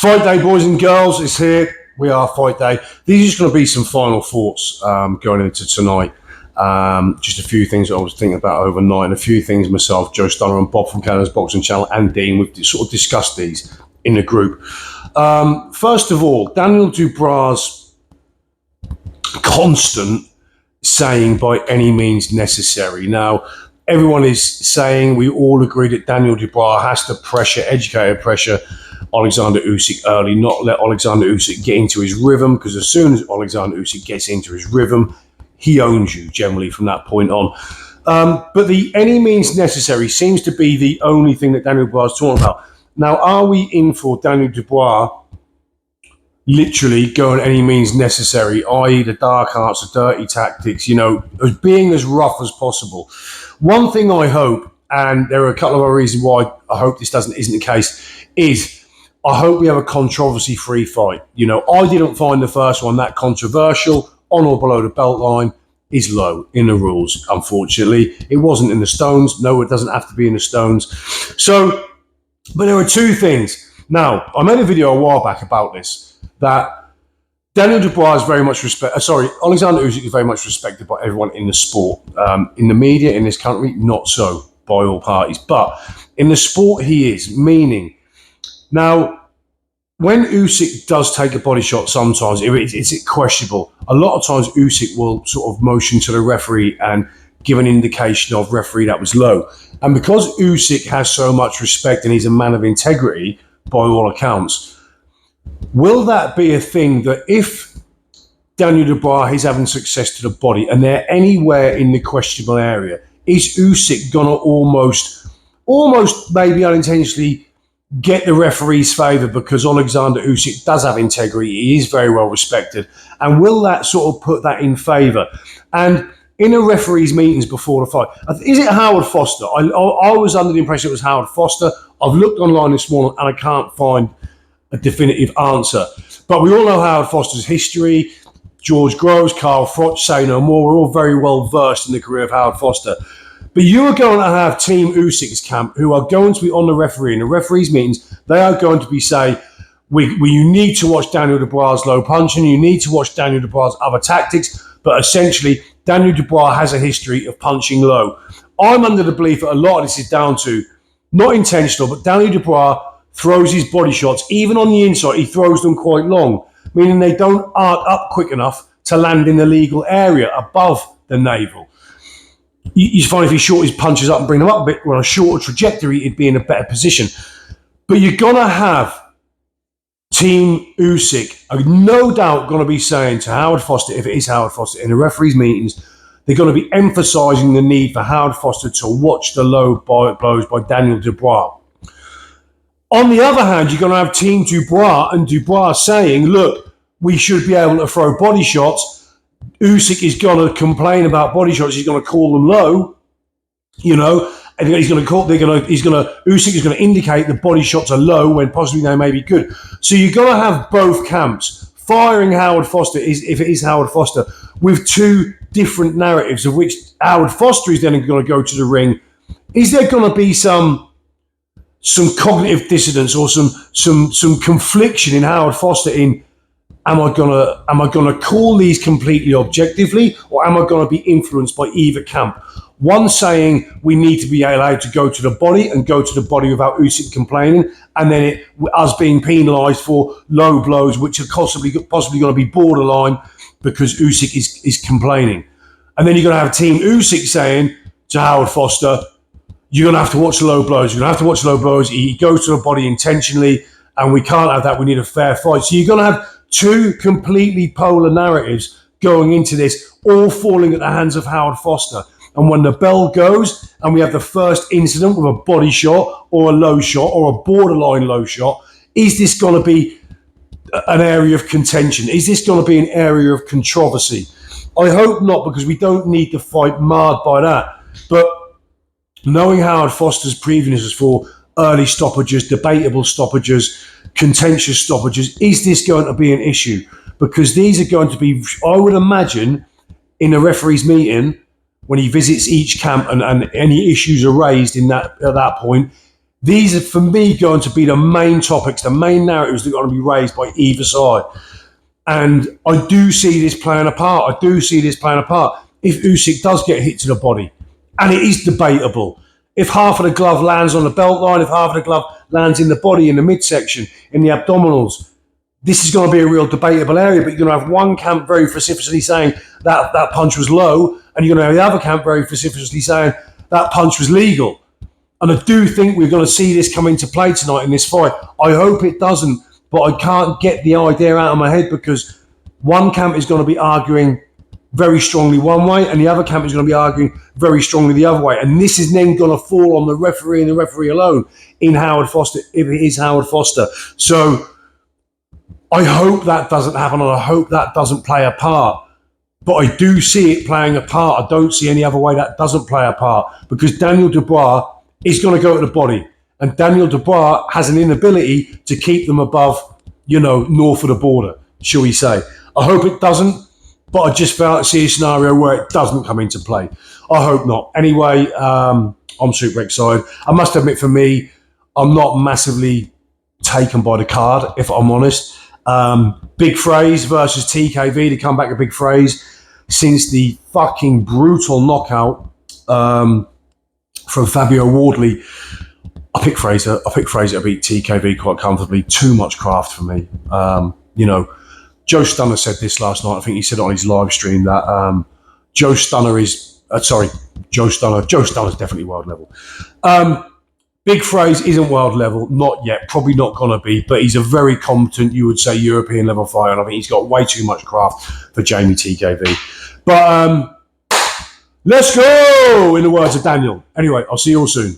Fight day, boys and girls, it's here. We are Fight Day. These are just going to be some final thoughts going into tonight. Just a few things I was thinking about overnight, and a few things myself, Joe Stunner and Bob from Canada's Boxing Channel, and Dean, we've sort of discussed these in the group. First of all, Daniel Dubois' constant saying by any means necessary. Now, everyone is saying, we all agree that Daniel Dubois has to educated pressure Alexander Usyk early, not let Alexander Usyk get into his rhythm, because as soon as Alexander Usyk gets into his rhythm, he owns you generally from that point on. But the any means necessary seems to be the only thing that Daniel Dubois is talking about. Now, are we in for Daniel Dubois literally going any means necessary, i.e. the dark arts, the dirty tactics, as being as rough as possible? One thing I hope, and there are a couple of other reasons why I hope this isn't the case, is I hope we have a controversy-free fight. I didn't find the first one that controversial. On or below the belt line is low in the rules, unfortunately. It wasn't in the stones. No, it doesn't have to be in the stones. So, but there are two things. Now, I made a video a while back about this, that Daniel Dubois is very much Alexander Usyk is very much respected by everyone in the sport. In the media, in this country, not so by all parties. But in the sport, he is, meaning... Now, when Usyk does take a body shot, sometimes it's questionable. A lot of times Usyk will sort of motion to the referee and give an indication of referee that was low. And because Usyk has so much respect and he's a man of integrity, by all accounts, will that be a thing that if Daniel Dubois is having success to the body and they're anywhere in the questionable area, is Usyk going to almost maybe unintentionally get the referee's favour because Alexander Usyk does have integrity, he is very well respected, and will that sort of put that in favour? And in a referee's meetings before the fight, is it Howard Foster? I was under the impression it was Howard Foster. I've looked online this morning and I can't find a definitive answer. But we all know Howard Foster's history. George Groves, Carl Froch, say no more. We're all very well versed in the career of Howard Foster. But you are going to have Team Usyk's camp who are going to be on the referee. In the referee's meetings, they are going to be saying, you need to watch Daniel Dubois' low punching, you need to watch Daniel Dubois' other tactics, but essentially, Daniel Dubois has a history of punching low. I'm under the belief that a lot of this is down to, not intentional, but Daniel Dubois throws his body shots, even on the inside, he throws them quite long, meaning they don't arc up quick enough to land in the legal area above the navel. You find if he short his punches up and bring them up a bit, on a shorter trajectory, he'd be in a better position. But you're going to have Team Usyk, no doubt going to be saying to Howard Foster, if it is Howard Foster, in the referees' meetings, they're going to be emphasising the need for Howard Foster to watch the low blows by Daniel Dubois. On the other hand, you're going to have Team Dubois and Dubois saying, look, we should be able to throw body shots. Usyk is going to complain about body shots. He's going to call them low, and Usyk is going to indicate the body shots are low when possibly they may be good. So you're going to have both camps firing Howard Foster, if it is Howard Foster, with two different narratives, of which Howard Foster is then going to go to the ring. Is there going to be some cognitive dissonance or some confliction in Howard Foster in, am I gonna call these completely objectively, or am I gonna be influenced by either camp? One saying we need to be allowed to go to the body and go to the body without Usyk complaining, and then us being penalised for low blows, which are possibly going to be borderline because Usyk is complaining. And then you're going to have Team Usyk saying to Howard Foster, you're going to have to watch the low blows. You're going to have to watch the low blows. He goes to the body intentionally, and we can't have that. We need a fair fight. So you're going to have two completely polar narratives going into this, all falling at the hands of Howard Foster. And when the bell goes and we have the first incident with a body shot or a low shot or a borderline low shot, is this going to be an area of contention? Is this going to be an area of controversy? I hope not, because we don't need the fight marred by that. But knowing Howard Foster's previous for early stoppages, debatable stoppages, contentious stoppages, is this going to be an issue? Because these are going to be, I would imagine, in a referee's meeting, when he visits each camp and any issues are raised at that point, These are, for me, going to be the main topics, the main narratives that are going to be raised by either side. And I do see this playing a part. I do see this playing a part. If Usyk does get hit to the body, and it is debatable, if half of the glove lands on the belt line, if half of the glove lands in the body, in the midsection, in the abdominals, this is going to be a real debatable area. But you're going to have one camp very vociferously saying that punch was low, and you're going to have the other camp very vociferously saying that punch was legal. And I do think we're going to see this come into play tonight in this fight. I hope it doesn't, but I can't get the idea out of my head, because one camp is going to be arguing very strongly one way, and the other camp is going to be arguing very strongly the other way. And this is then going to fall on the referee and the referee alone in Howard Foster, if it is Howard Foster. So I hope that doesn't happen, and I hope that doesn't play a part. But I do see it playing a part. I don't see any other way that doesn't play a part, because Daniel Dubois is going to go to the body. And Daniel Dubois has an inability to keep them above, north of the border, shall we say. I hope it doesn't, but I just felt to see a scenario where it doesn't come into play. I hope not. Anyway, I'm super excited. I must admit, for me, I'm not massively taken by the card, if I'm honest. Big Phrase versus TKV, to come back to Big Phrase, since the fucking brutal knockout from Fabio Wardley, I pick Fraser. I pick Fraser to beat TKV quite comfortably. Too much craft for me. Joe Stunner said this last night. I think he said it on his live stream that Joe Stunner is... Joe Stunner's definitely world level. Big Phrase isn't world level, not yet, probably not going to be, but he's a very competent, you would say, European level fighter, and I think he's got way too much craft for Jamie TKV. But let's go, in the words of Daniel. Anyway, I'll see you all soon.